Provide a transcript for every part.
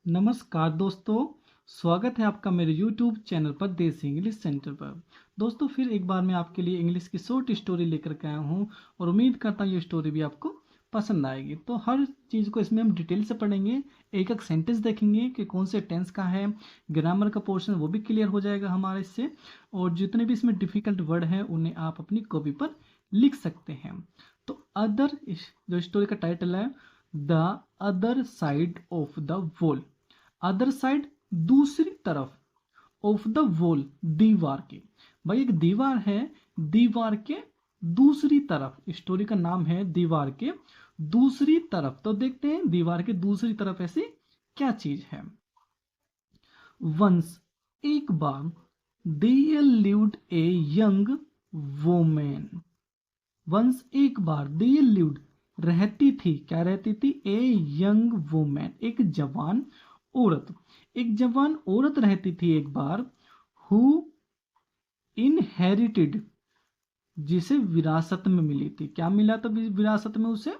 नमस्कार दोस्तों, स्वागत है आपका मेरे YouTube चैनल पर देसी इंग्लिश सेंटर पर। दोस्तों फिर एक बार मैं आपके लिए इंग्लिश की शॉर्ट स्टोरी लेकर के आया हूँ और उम्मीद करता हूँ ये स्टोरी भी आपको पसंद आएगी। तो हर चीज़ को इसमें हम डिटेल से पढ़ेंगे, एक एक सेंटेंस देखेंगे कि कौन से टेंस का है, ग्रामर का पोर्शन वो भी क्लियर हो जाएगा हमारे इससे, और जितने भी इसमें डिफ़िकल्ट वर्ड हैं उन्हें आप अपनी कॉपी पर लिख सकते हैं। तो अदर जो स्टोरी का टाइटल है the other side of the wall. Other side दूसरी तरफ, ऑफ द वॉल दीवार के। भाई एक दीवार है, दीवार के दूसरी तरफ, स्टोरी का नाम है दीवार के दूसरी तरफ। तो देखते हैं दीवार के दूसरी तरफ ऐसी क्या चीज है। वंस एक बार, there lived a young women. Once एक बार, देयर लिव्ड रहती थी, क्या रहती थी, ए यंग वुमेन एक जवान औरत। एक जवान औरत रहती थी एक बार, हु इनहेरिटेड जिसे विरासत में मिली थी। क्या मिला था विरासत में उसे,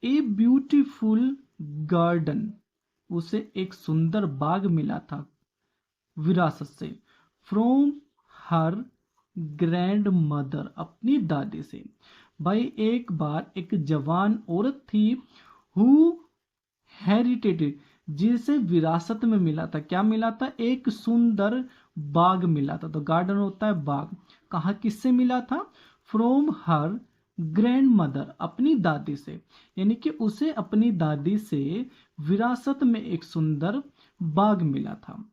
ए ब्यूटीफुल गार्डन, उसे एक सुंदर बाग मिला था विरासत से। फ्रॉम हर ग्रैंड मदर, अपनी दादी से। भाई एक बार एक जवान औरत थी, हु हेरिटेड जिसे विरासत में मिला था, क्या मिला था, एक सुंदर बाग मिला था। तो गार्डन होता है बाग, कहा किससे मिला था, फ्रॉम हर ग्रैंड मदर, अपनी दादी से। यानी कि उसे अपनी दादी से विरासत में एक सुंदर बाग मिला था।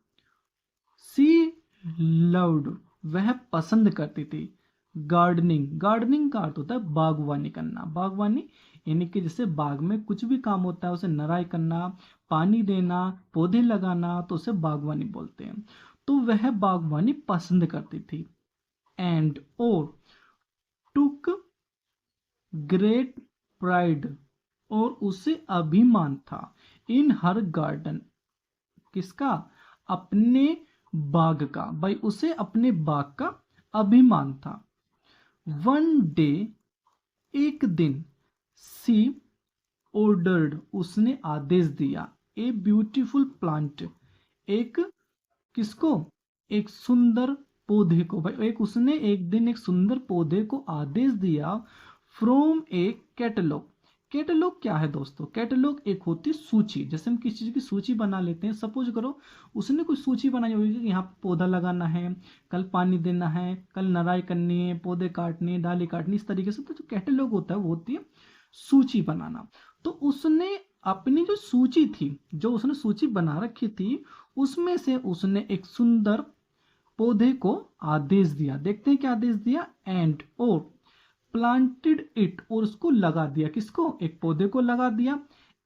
सी लव्ड, वह पसंद करती थी। गार्डनिंग, गार्डनिंग का अर्थ होता है बागवानी करना। बागवानी यानी कि जैसे बाग में कुछ भी काम होता है उसे नराई करना, पानी देना, पौधे लगाना, तो उसे बागवानी बोलते हैं। तो वह बागवानी पसंद करती थी। एंड और टुक ग्रेट प्राइड, और उसे अभिमान था, इन हर गार्डन, किसका, अपने बाग का। भाई उसे अपने बाग का अभिमान था। वन डे, एक दिन, सी ऑर्डर्ड, उसने आदेश दिया, ए ब्यूटीफुल प्लांट, एक किसको, एक सुंदर पौधे को। भाई एक उसने एक दिन एक सुंदर पौधे को आदेश दिया, फ्रॉम ए कैटलॉग। कैटलॉग क्या है दोस्तों, कैटलॉग एक होती सूची। जैसे हम किसी चीज की सूची बना लेते हैं, सपोज करो उसने कुछ सूची बनाई होगी कि यहाँ पौधा लगाना है, कल पानी देना है, कल नराई करनी है, पौधे काटने, डाली काटनी, इस तरीके से। तो जो कैटलॉग होता है वो होती है सूची बनाना। तो उसने अपनी जो सूची थी, जो उसने सूची बना रखी थी, उसमें से उसने एक सुंदर पौधे को आदेश दिया। देखते हैं क्या आदेश दिया, एंड और प्लांटेड इट, और उसको लगा दिया, किसको, एक पौधे को लगा दिया,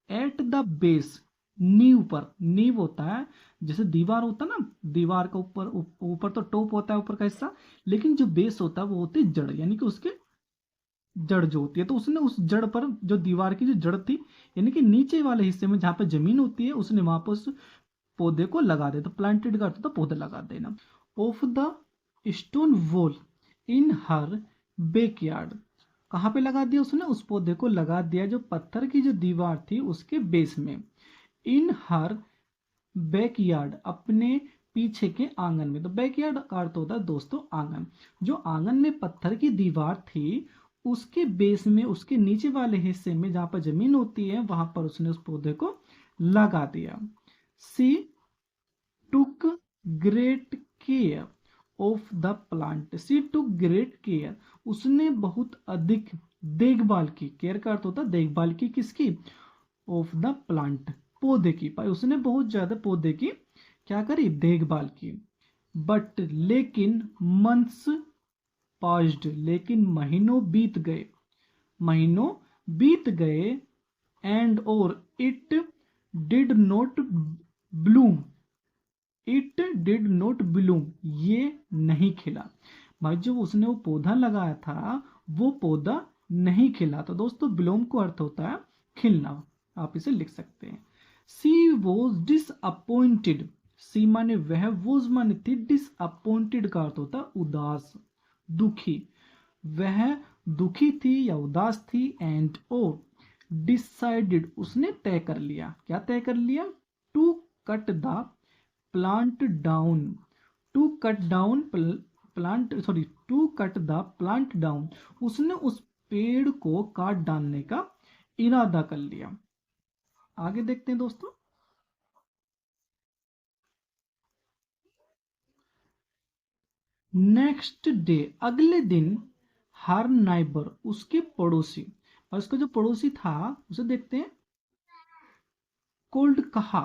एट द बेस, नींव पर। नींव होता है जैसे दीवार होता है ना, दीवार का ऊपर ऊपर तो टॉप होता है, ऊपर का हिस्सा, लेकिन जो बेस होता है वो होती है जड़, यानी कि उसके जड़ जो होती है। तो उसने उस जड़ पर, जो दीवार की जो जड़ थी, यानी कि नीचे वाले हिस्से में जहां पर जमीन होती है, उसने वहां पर उस पौधे को लगा दे। तो प्लांटेड का अर्थ होता है पौधे लगा देना। Of the stone wall in her backyard, कहाँ पे लगा दिया उसने, उस पौधे को लगा दिया जो पत्थर की जो दीवार थी उसके बेस में। इन हर बैकयार्ड, अपने पीछे के आंगन में। तो बैकयार्ड का अर्थ होता है दोस्तों आंगन। जो आंगन में पत्थर की दीवार थी उसके बेस में, उसके नीचे वाले हिस्से में जहां पर जमीन होती है, वहां पर उसने उस पौधे को लगा दिया। She took great care of the plant, she took great care, उसने बहुत अधिक देखभाल की। केयर का अर्थ होता है देखभाल की, किसकी, ऑफ द प्लांट, पौधे की। भाई उसने बहुत ज्यादा पौधे की क्या करी, देखभाल की। बट लेकिन, मंथ्स पास्ड, लेकिन महीनों बीत गए, महीनों बीत गए, एंड और it did not Bloom, it did not Bloom, ये नहीं खिला। भाई जो उसने वो पौधा लगाया था वो पौधा नहीं खिला। तो दोस्तों ब्लूम को अर्थ होता है खिलना, आप इसे लिख सकते हैं। सी वॉज डिसअपॉइंटेड, सी माने वह, वॉज माने थी, डिसअपॉइंटेड का अर्थ होता है उदास, दुखी। वह दुखी थी या उदास थी, एंड और डिसाइडेड, उसने तय कर लिया, क्या तय कर लिया, to cut the plant down, to cut down plant, sorry to cut the plant down, उसने उस पेड़ को काट डालने का इरादा कर लिया। आगे देखते हैं दोस्तों। नेक्स्ट डे, अगले दिन, हर नाइबर, उसके पड़ोसी, और उसका जो पड़ोसी था उसे देखते हैं, कोल्ड कहा,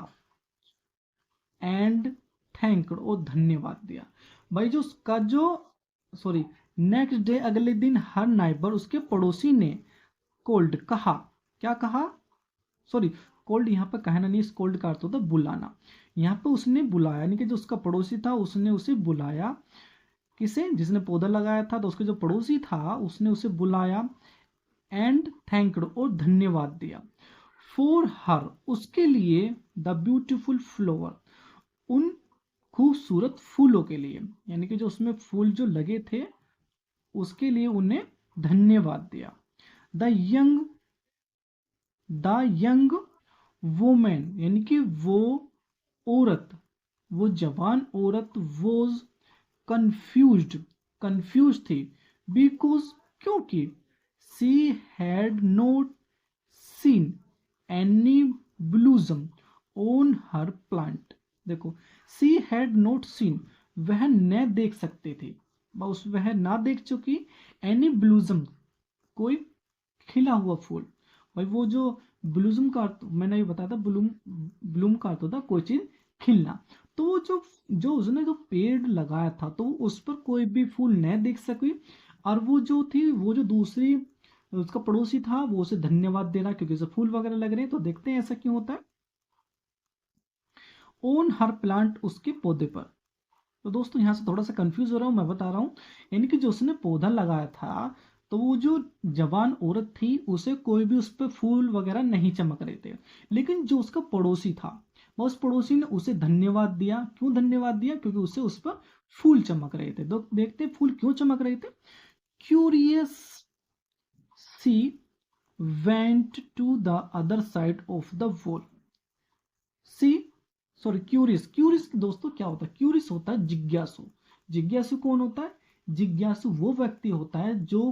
एंड थैंक्ड, और धन्यवाद दिया। भाई जो उसका जो, सॉरी, नेक्स्ट डे, अगले दिन, हर नाइबर, उसके पड़ोसी ने कोल्ड कहा, क्या कहा, सॉरी, कोल्ड यहाँ पर कहना नहीं, इस कोल्ड का अर्थ होता बुलाना। यहाँ पे उसने बुलाया, यानी कि जो उसका पड़ोसी था उसने उसे बुलाया, किसे, जिसने पौधा लगाया था, तो उसके जो पड़ोसी था उसने उसे बुलाया, एंड थैंक्ड, और धन्यवाद दिया, फॉर हर, उसके लिए, द ब्यूटिफुल फ्लावर, उन खूबसूरत फूलों के लिए, यानी कि जो उसमें फूल जो लगे थे उसके लिए उन्हें धन्यवाद दिया। The young, the young women, यानी कि वो औरत, वो जवान औरत, वॉज कंफ्यूज्ड, कंफ्यूज थी, बिकॉज, क्योंकि, she had not seen any blossom on her plant. देखो, सी हैड नॉट सीन, वह न देख सकते थे, बस वह ना देख चुकी, एनी ब्लूजम, कोई खिला हुआ फूल। भाई वो जो ब्लूजम का अर्थ मैंने ये बताया था, ब्लूम, ब्लूम का अर्थ होता कोई चीज खिलना। तो वो जो जो उसने जो पेड़ लगाया था तो उस पर कोई भी फूल न देख सकी, और वो जो थी, वो जो दूसरी उसका पड़ोसी था वो उसे धन्यवाद दे रहा क्योंकि उसे फूल वगैरह लग रहे हैं। तो देखते हैं ऐसा क्यों होता है। ओन हर प्लांट, उसके पौधे पर। तो दोस्तों यहाँ से थोड़ा सा कंफ्यूज हो रहा हूँ, मैं बता रहा हूँ, यानी कि जो उसने पौधा लगाया था तो वो जो जवान औरत थी उसे कोई भी उस पर फूल वगैरह नहीं चमक रहे थे, लेकिन जो उसका पड़ोसी था वह उस पड़ोसी ने उसे धन्यवाद दिया। क्यों धन्यवाद दिया? क्योंकि उसे उस पर फूल चमक रहे थे। तो देखते फूल क्यों चमक रहे थे। Curious she went to the other side of the wall. She, sorry, curious, curious दोस्तों क्या होता है? क्यूरियस होता है जिज्ञासु। जिज्ञासु कौन होता है? जिज्ञासु वो व्यक्ति होता है जो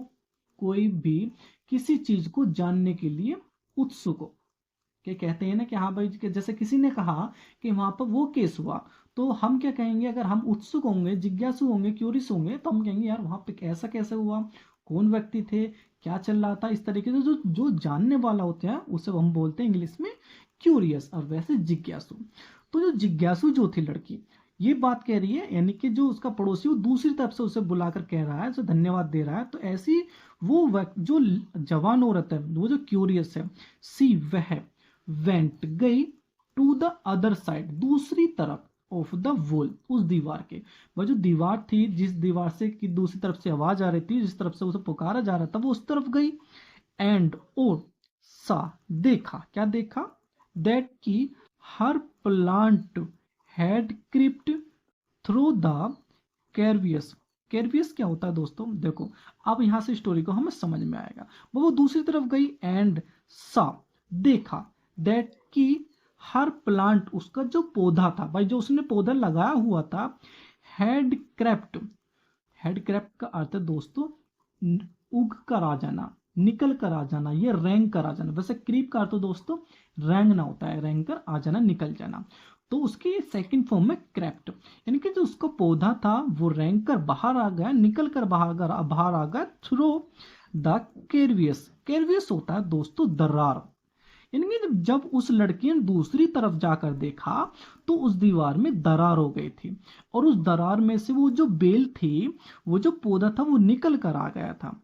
कोई भी किसी चीज को जानने के लिए उत्सुक हो। क्या कहते हैं ना कि हाँ भाई, जैसे किसी ने कहा कि वहां पर वो केस हुआ, तो हम क्या कहेंगे? अगर हम उत्सुक होंगे, जिज्ञासु होंगे, क्यूरियस होंगे, तो हम कहेंगे यार वहां पे ऐसा कैसे हुआ, कौन व्यक्ति थे, क्या चल रहा था। इस तरीके से जो जो जानने वाला होता है उसे हम बोलते हैं इंग्लिश में क्यूरियस, और वैसे जिज्ञासु। तो जो जिज्ञासु जो थी लड़की, ये बात कह रही है, यानी कि जो उसका पड़ोसी वो दूसरी तरफ से उसे बुलाकर कह रहा है, उसे धन्यवाद दे रहा है। तो ऐसी वो जो जवान औरत है, वो जो क्यूरियस है, सी, वह वेंट, गई, टू द अदर साइड, दूसरी तरफ, ऑफ द वॉल, उस दीवार के। वह जो दीवार थी, जिस दीवार से की दूसरी तरफ से आवाज आ रही थी, जिस तरफ से उसे पुकारा जा रहा था, वो उस तरफ गई। एंड, और, सा, देखा, क्या देखा? दैट की her plant had crept through the crevices. Crevices क्या होता है दोस्तों? देखो, अब यहां से स्टोरी को हमें समझ में आएगा। वो दूसरी तरफ गई, एंड सा, देखा, दैट की हर प्लांट, उसका जो पौधा था, भाई जो उसने पौधा लगाया हुआ था, हैड क्रैप्ट। हेड क्रैप्ट का अर्थ है दोस्तों उग कर आ जाना, निकल कर आ जाना, ये रैंक कर आ जाना। वैसे क्रीप का अर्थ तो दोस्तों रैंगना होता है, रैंक कर आ जाना, निकल जाना। तो उसकी सेकंड फॉर्म में क्रैप्ट, यानी कि जो उसका पौधा था वो रैंक कर बाहर आ गया, निकल कर बाहर आ गया थ्रू द केरवियस। केरवियस होता है दोस्तों दरार। यानी कि जब उस लड़की ने दूसरी तरफ जाकर देखा तो उस दीवार में दरार हो गई थी, और उस दरार में से वो जो बेल थी, वो जो पौधा था, वो निकल कर आ गया था।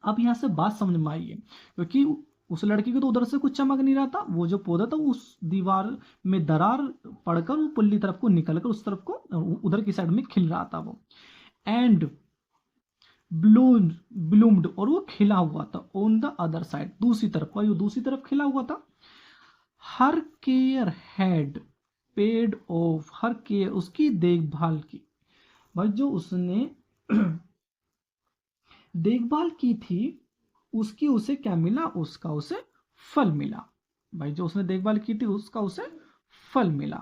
अब यहां से बात समझ में आई है, क्योंकि उस लड़की को तो उधर से कुछ चमक नहीं रहा था, वो जो पौधा था उस दीवार में दरार पड़कर वो पुल्ली तरफ को निकलकर उस तरफ को, उधर की साइड में खिल रहा था वो। एंड ब्लूम्ड, और वो खिला हुआ था, ऑन द अदर साइड, दूसरी तरफ, वो दूसरी तरफ खिला हुआ था। Her care had paid off, her care, उसकी देखभाल की। भाई जो उसने देखभाल की थी उसकी उसे क्या मिला? उसका उसे फल मिला। भाई जो उसने देखभाल की थी उसका उसे फल मिला।